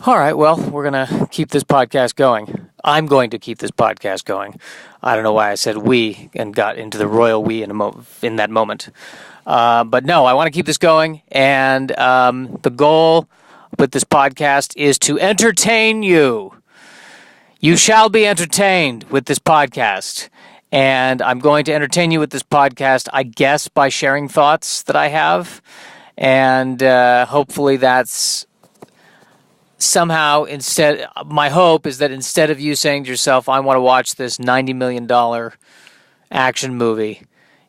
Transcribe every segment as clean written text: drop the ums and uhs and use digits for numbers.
All right, well, we're going to keep this podcast going. I'm going to keep this podcast going. I don't know why I said we and got into the royal we in that moment. But no, I want to keep this going. And the goal with this podcast is to entertain you. You shall be entertained with this podcast. And I'm going to entertain you with this podcast, I guess, by sharing thoughts that I have. And hopefully that's somehow my hope is that instead of you saying to yourself, I want to watch this $90 million action movie,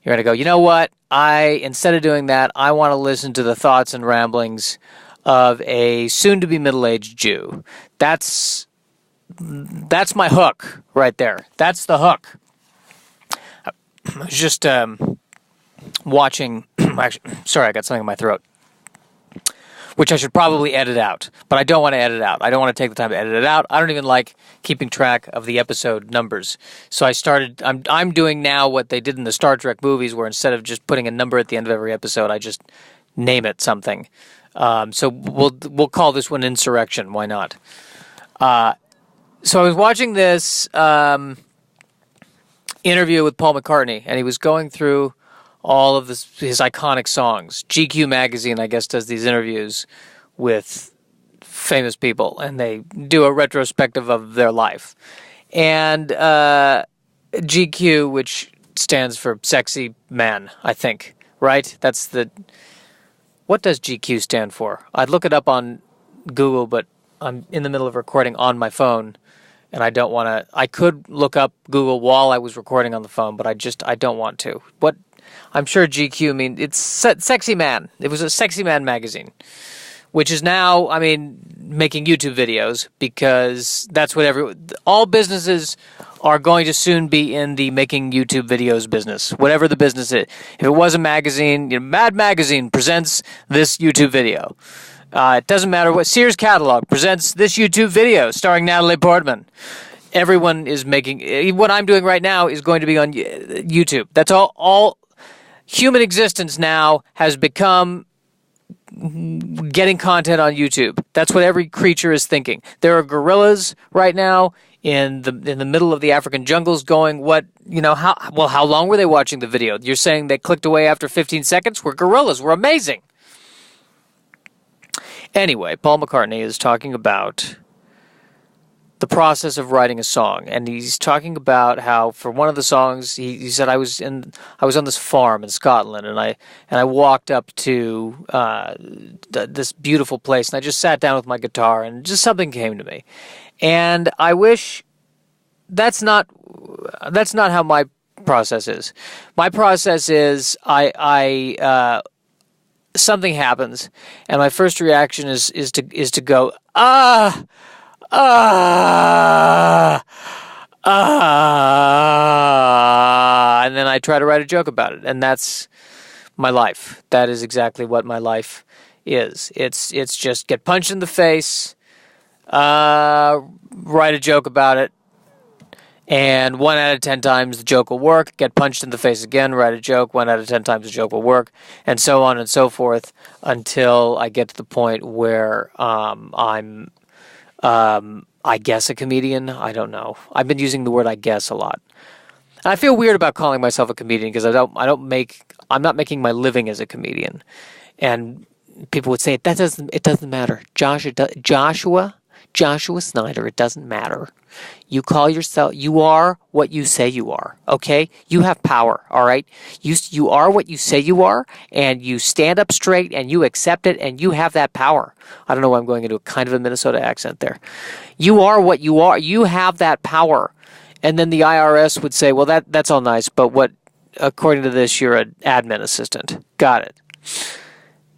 you're going to go, you know what? Instead of doing that, I want to listen to the thoughts and ramblings of a soon-to-be middle-aged Jew. That's my hook right there. That's the hook. I was just watching, sorry, I got something in my throat, which I should probably edit out, but I don't want to edit it out. I don't want to take the time to edit it out. I don't even like keeping track of the episode numbers. So I'm doing now what they did in the Star Trek movies, where instead of just putting a number at the end of every episode, I just name it something. So we'll call this one Insurrection. Why not? So I was watching this interview with Paul McCartney, and he was going through all of his iconic songs. GQ magazine, I guess, does these interviews with famous people, and they do a retrospective of their life. And GQ, which stands for Sexy Man, I think, right? What does GQ stand for? I'd look it up on Google, but I'm in the middle of recording on my phone, and I don't want to. I could look up Google while I was recording on the phone, but I don't want to. What? I'm sure GQ it's Sexy Man. It was a Sexy Man magazine, which is now, making YouTube videos, because that's what all businesses are going to soon be in the making YouTube videos business, whatever the business is. If it was a magazine, Mad Magazine presents this YouTube video. It doesn't matter what. Sears Catalog presents this YouTube video starring Natalie Portman. Everyone is making. What I'm doing right now is going to be on YouTube. That's all. Human existence now has become getting content on YouTube. That's what every creature is thinking. There are gorillas right now in the middle of the African jungles going, how long were they watching the video? You're saying they clicked away after 15 seconds? We're gorillas. We're amazing. Anyway, Paul McCartney is talking about the process of writing a song, and he's talking about how for one of the songs he said, I was on this farm in Scotland, and I walked up to this beautiful place, and I just sat down with my guitar, and just something came to me. And I wish that's not how my process is. My process is something happens, and my first reaction is to go, and then I try to write a joke about it, and that's my life. That is exactly what my life is. It's just get punched in the face, write a joke about it, and 1 out of 10 times the joke will work. Get punched in the face again, write a joke. 1 out of 10 times the joke will work, and so on and so forth until I get to the point where I'm I guess a comedian. I don't know. I've been using the word I guess a lot. And I feel weird about calling myself a comedian because I'm not making my living as a comedian. And people would say it doesn't matter. Joshua Snyder, it doesn't matter. You are what you say you are, okay? You have power, all right? You are what you say you are, and you stand up straight, and you accept it, and you have that power. I don't know why I'm going into a kind of a Minnesota accent there. You are what you are. You have that power. And then the IRS would say, well, that's all nice, but according to this, you're an admin assistant. Got it.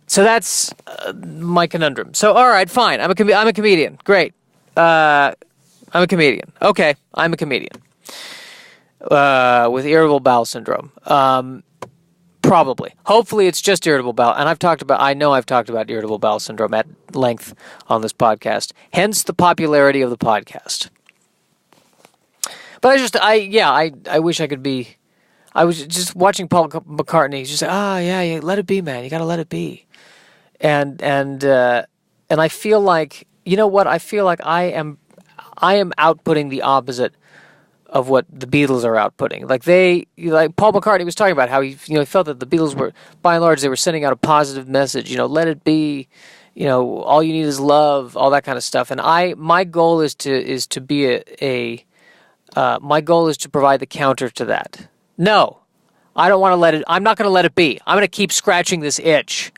So that's my conundrum. So, all right, fine. I'm a comedian. Great. I'm a comedian. Okay, I'm a comedian. With irritable bowel syndrome. Probably. Hopefully it's just irritable bowel. And I know I've talked about irritable bowel syndrome at length on this podcast. Hence the popularity of the podcast. But I wish I could be. I was just watching Paul McCartney. He's just like, yeah, let it be, man. You got to let it be. And I feel like you know what? I feel like I am outputting the opposite of what the Beatles are outputting. Like Paul McCartney was talking about how he felt that the Beatles were, by and large, they were sending out a positive message. Let it be. All you need is love, all that kind of stuff. And my goal is to be my goal is to provide the counter to that. No, I don't want to let it. I'm not going to let it be. I'm going to keep scratching this itch.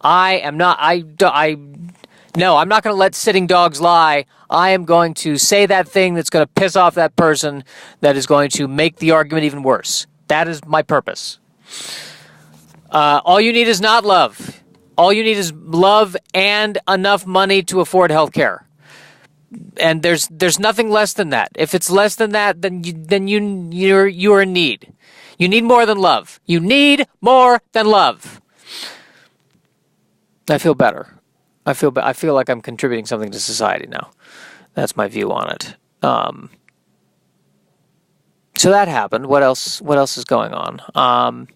I'm not going to let sitting dogs lie. I am going to say that thing that's going to piss off that person, that is going to make the argument even worse. That is my purpose. All you need is not love. All you need is love and enough money to afford health care. And there's nothing less than that. If it's less than that, then you're in need. You need more than love. You need more than love. I feel better. I feel like I'm contributing something to society now. That's my view on it. So that happened. What else is going on? I'm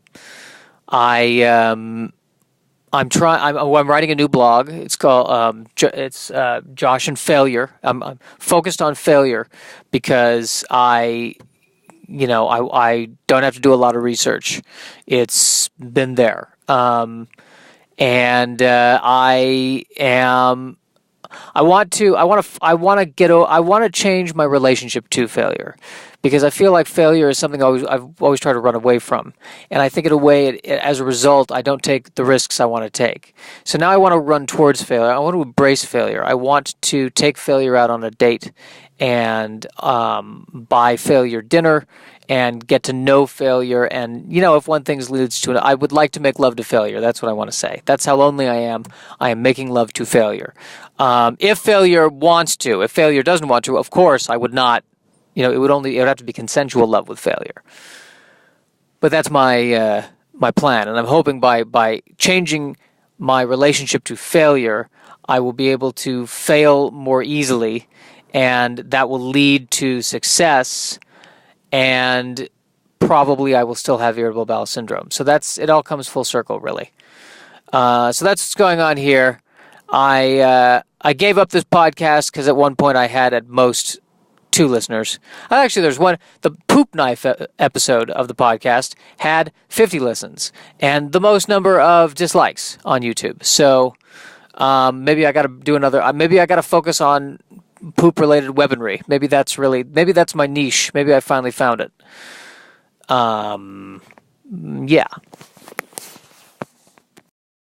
writing a new blog. It's called Josh and Failure. I'm focused on failure because I don't have to do a lot of research. It's been there. And I want to change my relationship to failure, because I feel like failure is something I've always tried to run away from, and I think in a way, as a result, I don't take the risks I want to take. So now I want to run towards failure. I want to embrace failure. I want to take failure out on a date and buy failure dinner and get to know failure. And, if one thing leads to it, I would like to make love to failure. That's what I want to say. That's how lonely I am. I am making love to failure. If failure wants to, if failure doesn't want to, of course, I would not, it would have to be consensual love with failure. But that's my plan. And I'm hoping by changing my relationship to failure, I will be able to fail more easily, and that will lead to success. And probably I will still have irritable bowel syndrome. So it all comes full circle, really. So that's what's going on here. I gave up this podcast because at one point I had at most 2 listeners. Actually, there's one. The poop knife episode of the podcast had 50 listens and the most number of dislikes on YouTube. So maybe I got to do another. Maybe I got to focus on poop-related weaponry. Maybe that's my niche. Maybe I finally found it. Yeah.